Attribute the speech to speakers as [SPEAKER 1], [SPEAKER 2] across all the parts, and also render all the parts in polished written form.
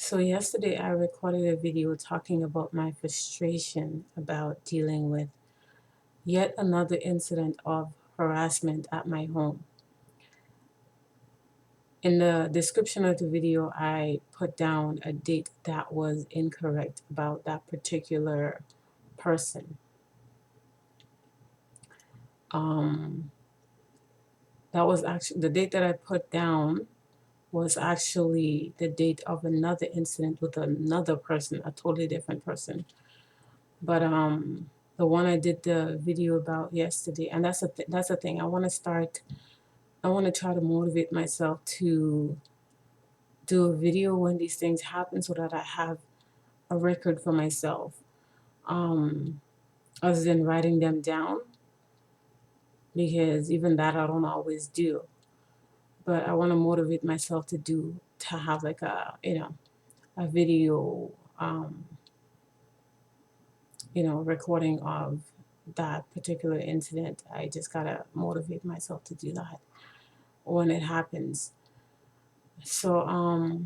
[SPEAKER 1] So yesterday I recorded a video talking about my frustration about dealing with yet another incident of harassment at my home. In the description of the video, I put down a date that was incorrect about that particular person. Um, that was actually the date that I put down was actually the date of another incident with another person, a totally different person. But the one I did the video about yesterday, and that's the thing. I want to try to motivate myself to do a video when these things happen so that I have a record for myself. Um, Other than writing them down, because even that I don't always do. But I want to motivate myself to have like a video um, recording of that particular incident. I just gotta motivate myself to do that when it happens. So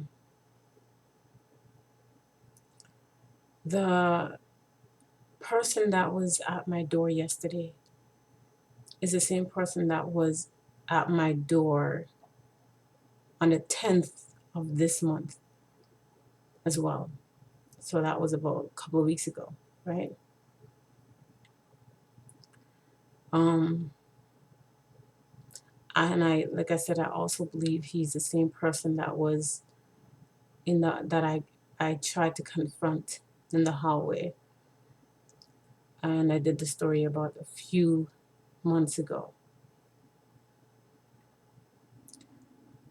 [SPEAKER 1] the person that was at my door yesterday is the same person that was at my door on the 10th of this month as well. So that was about a couple of weeks ago, right? Um and I like I said, I also believe he's the same person that was in the that I tried to confront in the hallway. And I did the story about a few months ago.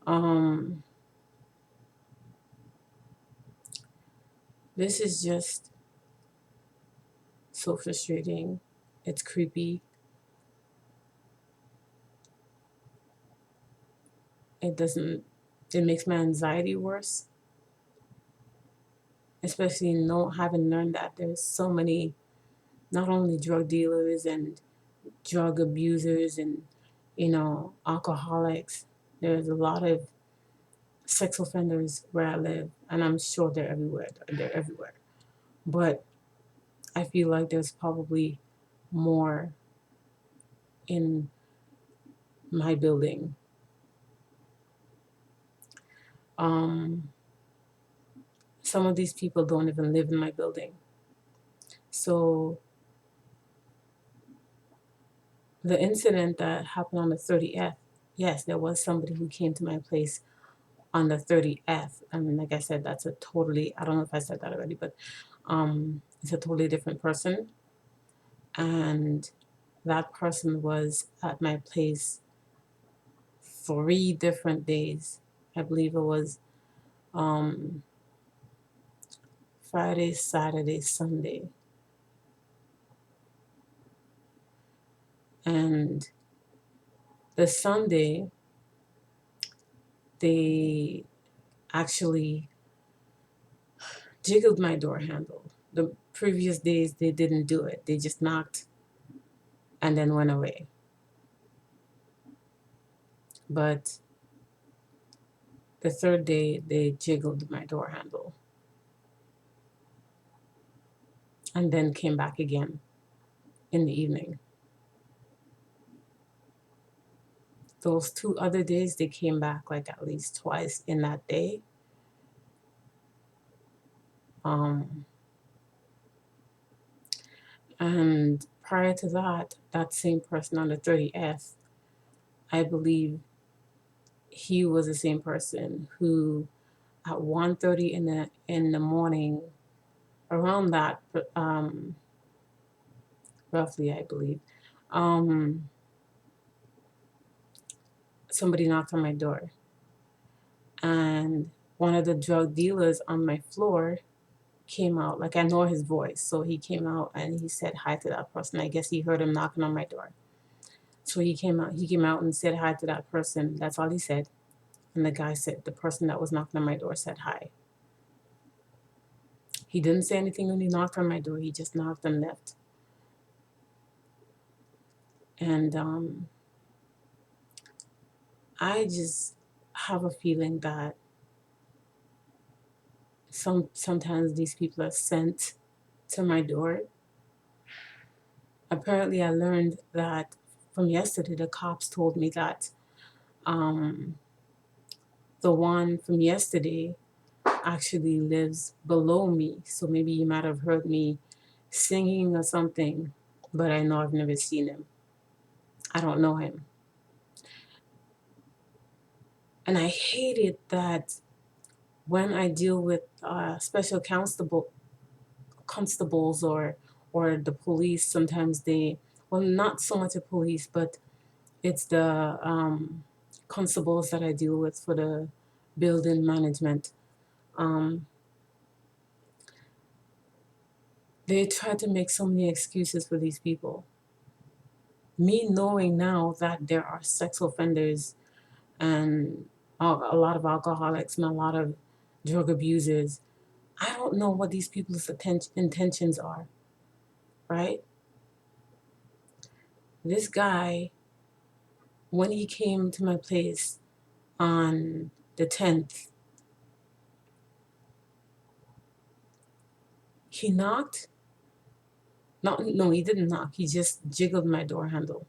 [SPEAKER 1] Um, this is just so frustrating. It's creepy. It doesn't, it makes my anxiety worse, especially having learned that there's so many, not only drug dealers and drug abusers and, alcoholics. There's a lot of sex offenders where I live, and I'm sure they're everywhere. They're everywhere. But I feel like there's probably more in my building. Um, some of these people don't even live in my building. So the incident that happened on the 30th, yes, there was somebody who came to my place on the 30th. I mean, like I said, that's a totally, I don't know if I said that already, but it's a totally different person. And that person was at my place 3 different days. I believe it was um, Friday, Saturday, Sunday. And the Sunday, they actually jiggled my door handle. The previous days, they didn't do it. They just knocked and then went away. But the third day, they jiggled my door handle and then came back again in the evening. Those 2 other days, they came back like at least twice in that day. Um, and prior to that, that same person on the 30th, I believe he was the same person who at 1:30 in the morning, around that, roughly, I believe, um, somebody knocked on my door, and one of the drug dealers on my floor came out. Like, I know his voice, so he came out and he said hi to that person. I guess he heard him knocking on my door, so he came out. He came out and said hi to that person. That's all he said. And the guy said, the person that was knocking on my door said hi. He didn't say anything when he knocked on my door. He just knocked and left. And I just have a feeling that Sometimes these people are sent to my door. Apparently, I learned that from yesterday. The cops told me that um, the one from yesterday actually lives below me. So maybe you might have heard me singing or something, but I know I've never seen him. I don't know him. And I hate it that when I deal with special constables or the police, sometimes they, well, not so much the police, but it's the constables that I deal with for the building management. Um, they try to make so many excuses for these people. Me knowing now that there are sex offenders and a lot of alcoholics and a lot of drug abusers, I don't know what these people's intentions are, right? This guy, when he came to my place on the 10th, he knocked. No, he didn't knock. He just jiggled my door handle.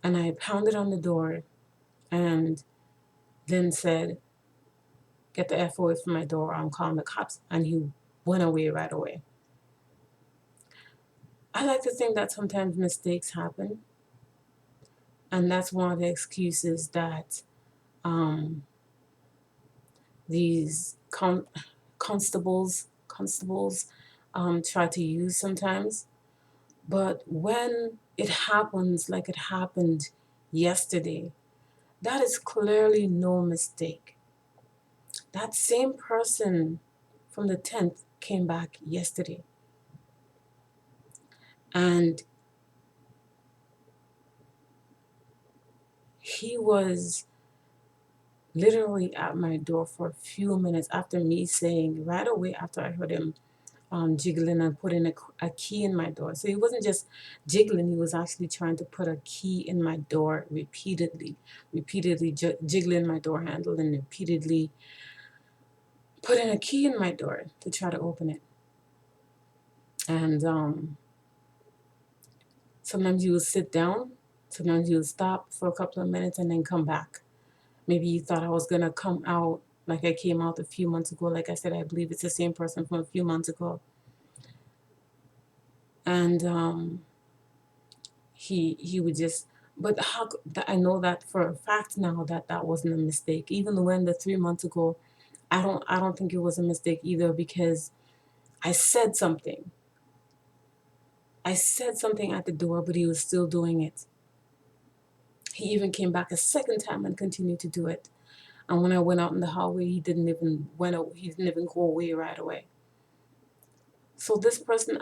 [SPEAKER 1] And I pounded on the door and then said, "Get the F away from my door, I'm calling the cops." And he went away right away. I like to think that sometimes mistakes happen. And that's one of the excuses that um, these constables try to use sometimes. But when it happens like it happened yesterday, that is clearly no mistake. That same person from the 10th came back yesterday. And he was literally at my door for a few minutes after me saying, right away after I heard him jiggling and putting a key in my door. So he wasn't just jiggling, he was actually trying to put a key in my door repeatedly jiggling my door handle and repeatedly putting a key in my door to try to open it. And sometimes you would sit down, sometimes you would stop for a couple of minutes and then come back. Maybe you thought I was going to come out like I came out a few months ago. Like I said, I believe it's the same person from a few months ago. And he would just, but how I know that for a fact now that that wasn't a mistake. Even when the 3 months ago, I don't think it was a mistake either, because I said something. I said something at the door, but he was still doing it. He even came back a second time and continued to do it. And when I went out in the hallway, he didn't even go away right away. So this person,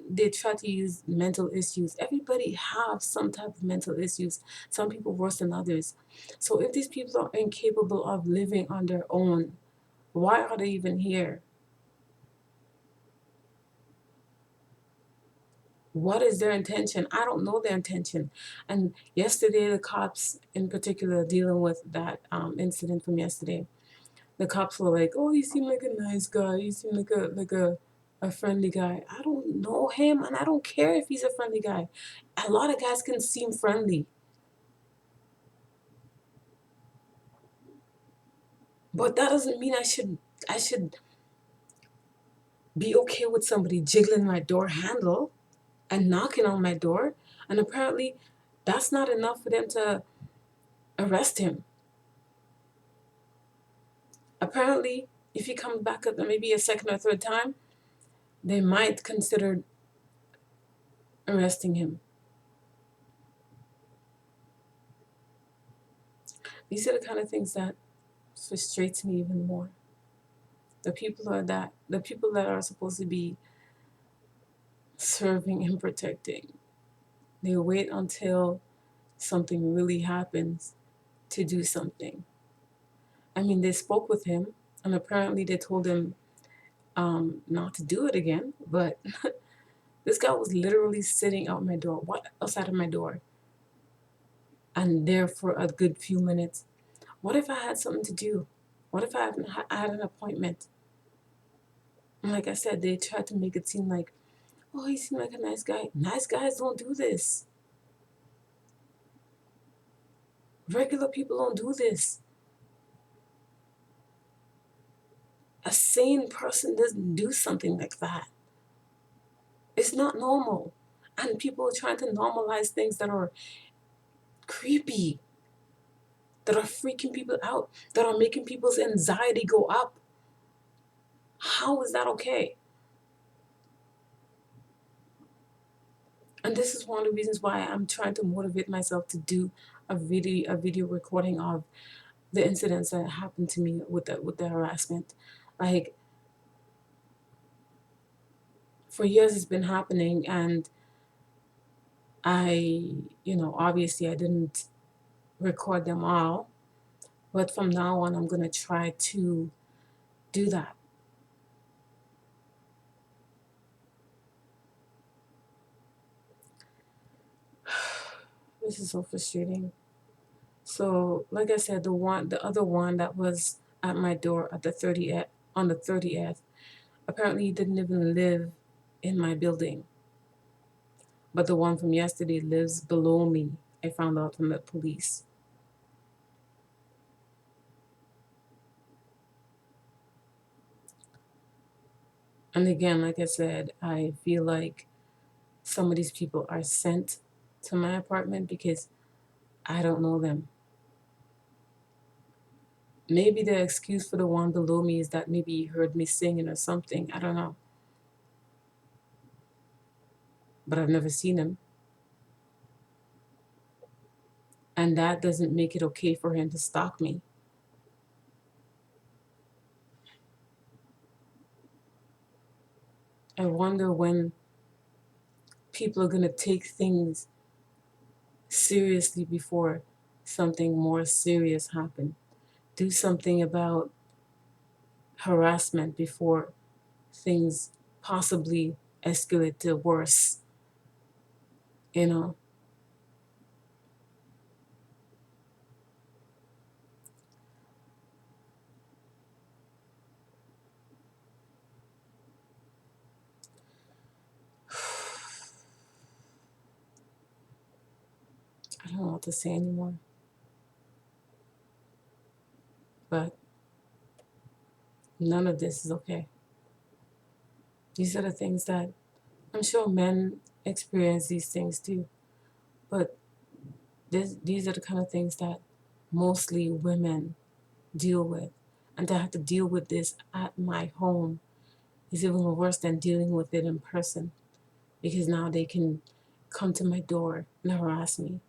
[SPEAKER 1] they try to use mental issues. Everybody have some type of mental issues. Some people worse than others. So if these people are incapable of living on their own, why are they even here? What is their intention? I don't know their intention. And yesterday, the cops in particular dealing with that incident from yesterday, the cops were like, "Oh, you seem like a nice guy. You seem like a friendly guy." I don't know him, and I don't care if he's a friendly guy. A lot of guys can seem friendly, but that doesn't mean I should be okay with somebody jiggling my door handle and knocking on my door. And apparently, that's not enough for them to arrest him. Apparently, if he comes back up maybe a second or third time, they might consider arresting him. These are the kind of things that frustrates me even more. The people that are supposed to be serving and protecting, they wait until something really happens to do something. I mean, they spoke with him, and apparently they told him not to do it again. But this guy was literally sitting out my door, outside of my door, and there for a good few minutes. What if I had something to do? What if I had an appointment? And like I said, they tried to make it seem like, oh, he seemed like a nice guy. Nice guys don't do this. Regular people don't do this. A sane person doesn't do something like that. It's not normal. And people are trying to normalize things that are creepy, that are freaking people out, that are making people's anxiety go up. How is that okay? And this is one of the reasons why I'm trying to motivate myself to do a video recording of the incidents that happened to me with the harassment. Like, for years it's been happening, and I, obviously I didn't record them all, but from now on I'm gonna try to do that. This is so frustrating. So, like I said, the other one that was at my door at the 30th, on the 30th, apparently he didn't even live in my building. But the one from yesterday lives below me. I found out from the police. And again, like I said, I feel like some of these people are sent to my apartment because I don't know them. Maybe the excuse for the one below me is that maybe he heard me singing or something. I don't know. But I've never seen him. And that doesn't make it okay for him to stalk me. I wonder when people are going to take things seriously before something more serious happens. Do something about harassment before things possibly escalate to worse, you know? I don't know what to say anymore. But none of this is okay. These are the things that I'm sure men experience these things too. But these are the kind of things that mostly women deal with. And to have to deal with this at my home is even worse than dealing with it in person, because now they can come to my door and harass me.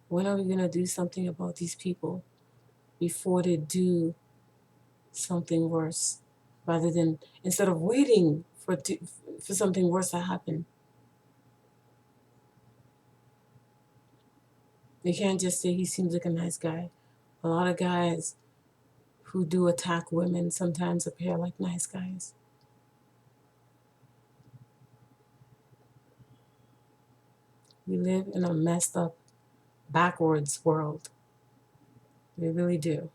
[SPEAKER 1] When are we going to do something about these people before they do something worse? Rather than, instead of waiting for something worse to happen, you can't just say he seems like a nice guy. A lot of guys who do attack women sometimes appear like nice guys. We live in a messed up, backwards world. We really do.